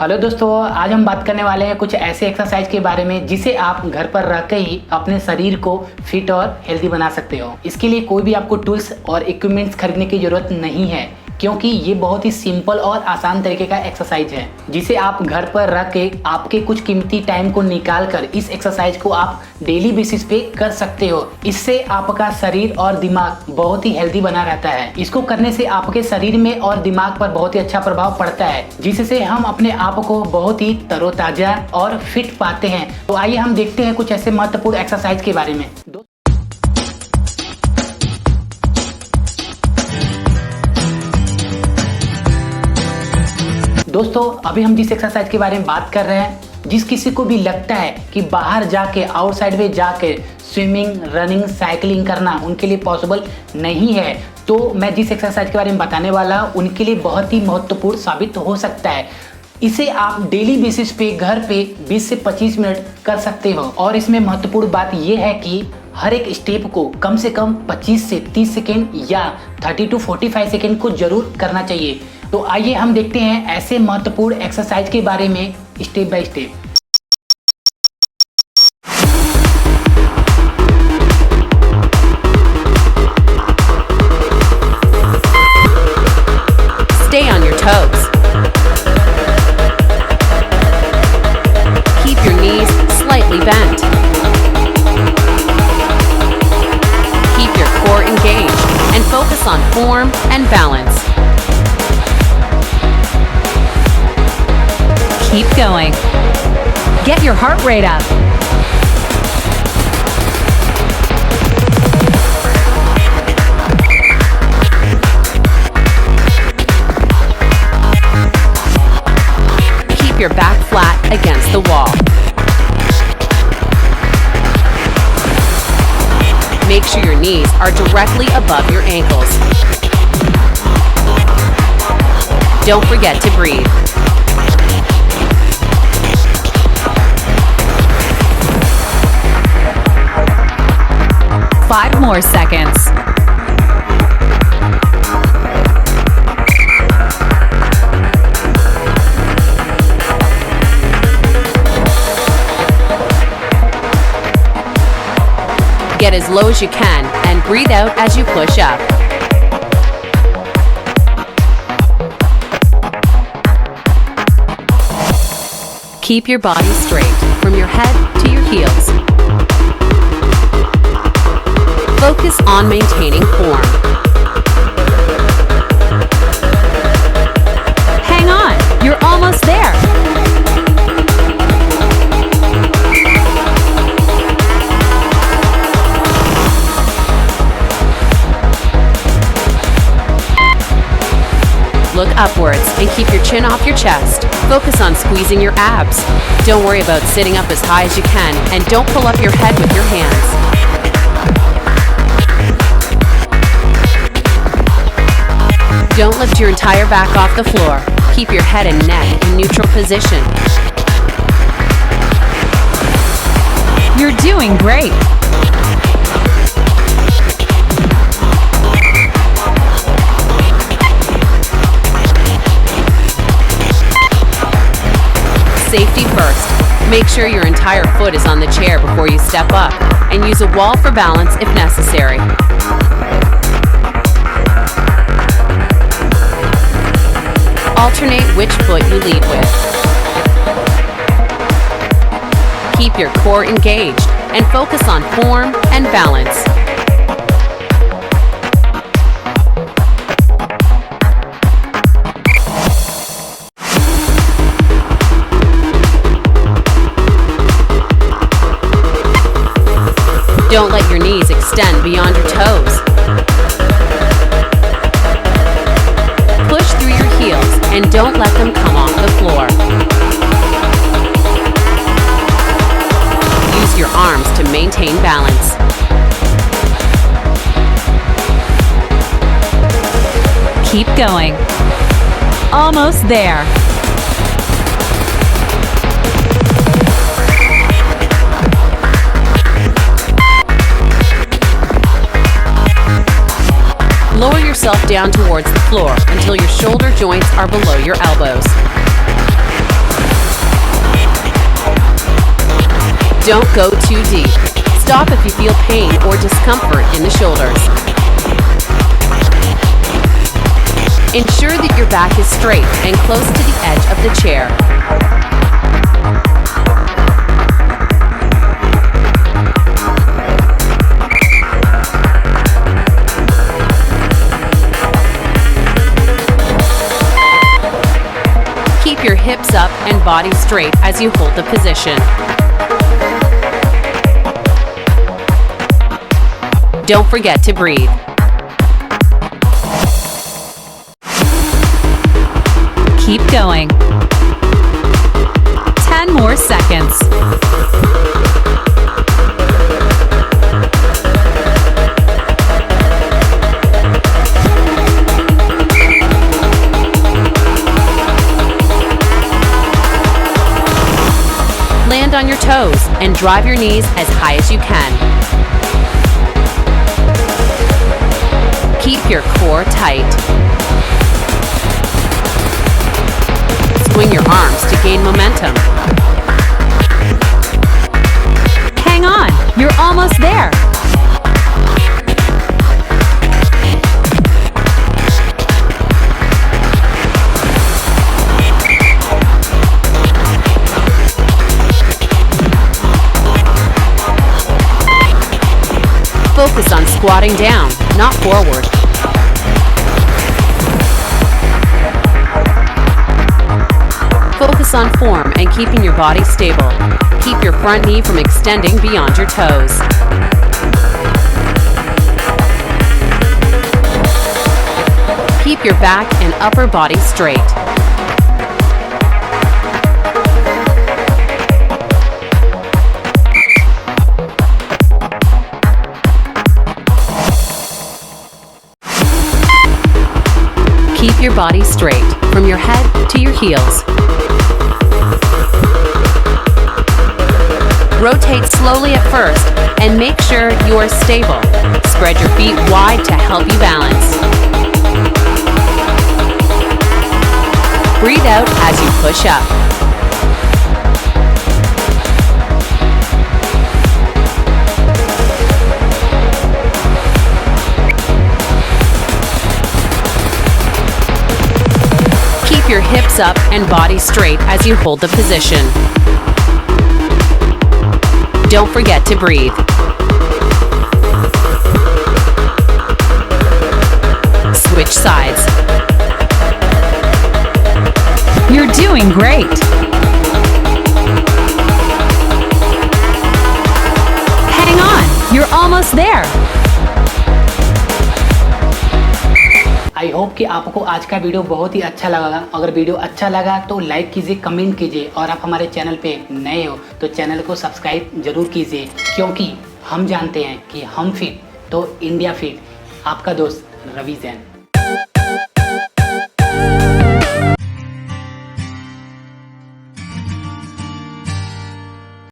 Hello दोस्तों, आज हम बात करने वाले हैं कुछ ऐसे एक्सरसाइज के बारे में जिसे आप घर पर रह के ही अपने शरीर को फिट और हेल्दी बना सकते हो। इसके लिए कोई भी आपको टूल्स और इक्विपमेंट्स खरीदने की जरूरत नहीं है, क्योंकि ये बहुत ही सिंपल और आसान तरीके का एक्सरसाइज है जिसे आप घर पर रख के आपके कुछ कीमती टाइम को निकाल कर इस एक्सरसाइज को आप डेली बेसिस पे कर सकते हो। इससे आपका शरीर और दिमाग बहुत ही हेल्दी बना रहता है। इसको करने से आपके शरीर में और दिमाग पर बहुत ही अच्छा प्रभाव पड़ता है, जिससे हम अपने आप को बहुत ही तरोताजा और फिट पाते हैं। तो आइए हम देखते हैं कुछ ऐसे महत्वपूर्ण एक्सरसाइज के बारे में। दोस्तों, अभी हम जिस एक्सरसाइज के बारे में बात कर रहे हैं, जिस किसी को भी लगता है कि बाहर जाके आउटसाइड में जाके स्विमिंग, रनिंग, साइकिलिंग करना उनके लिए पॉसिबल नहीं है, तो मैं जिस एक्सरसाइज के बारे में बताने वाला हूं उनके लिए बहुत ही महत्वपूर्ण साबित हो सकता है। इसे आप डेली बेसिस पे घर पे 20 से 25 मिनट कर सकते हो। और इसमें महत्वपूर्ण बात यह है कि हर एक स्टेप को कम से कम 25 से 30 सेकेंड या 30 to 45 सेकेंड को जरूर करना चाहिए। तो आइए हम देखते हैं ऐसे महत्वपूर्ण एक्सरसाइज के बारे में step by step. Stay on your toes. Keep your knees slightly bent. Keep your core engaged and focus on form and balance. Keep going. Get your heart rate up. Keep your back flat against the wall. Make sure your knees are directly above your ankles. Don't forget to breathe. 5 more seconds. Get as low as you can and breathe out as you push up. Keep your body straight from your head to your heels. Focus on maintaining form. Hang on, you're almost there. Look upwards and keep your chin off your chest. Focus on squeezing your abs. Don't worry about sitting up as high as you can, and don't pull up your head with your hands. Don't lift your entire back off the floor. Keep your head and neck in neutral position. You're doing great. Safety first. Make sure your entire foot is on the chair before you step up, and use a wall for balance if necessary. Alternate which foot you lead with. Keep your core engaged and focus on form and balance. Don't let your knees extend beyond your toes. Push through your heels and don't let them come off the floor. Use your arms to maintain balance. Keep going. Almost there. Lower yourself down towards the floor until your shoulder joints are below your elbows. Don't go too deep. Stop if you feel pain or discomfort in the shoulders. Ensure that your back is straight and close to the edge of the chair. Keep your hips up and body straight as you hold the position. Don't forget to breathe. Keep going. 10 more seconds. Land on your toes and drive your knees as high as you can. Keep your core tight. Swing your arms to gain momentum. Hang on, you're almost there. Focus on squatting down, not forward. Focus on form and keeping your body stable. Keep your front knee from extending beyond your toes. Keep your back and upper body straight. Keep your body straight from your head to your heels. Rotate slowly at first and make sure you are stable. Spread your feet wide to help you balance. Breathe out as you push up. Keep your hips up and body straight as you hold the position. Don't forget to breathe. Switch sides. You're doing great. Hang on, you're almost there. I hope कि आपको आज का video बहुत ही अच्छा लगा। अगर video अच्छा लगा तो लाइक कीजिए, कमेंट कीजिए और आप हमारे चैनल पे नए हो तो चैनल को सब्सक्राइब जरूर कीजिए, क्योंकि हम जानते हैं कि हम फिट तो इंडिया फिट। आपका दोस्त रवि जैन।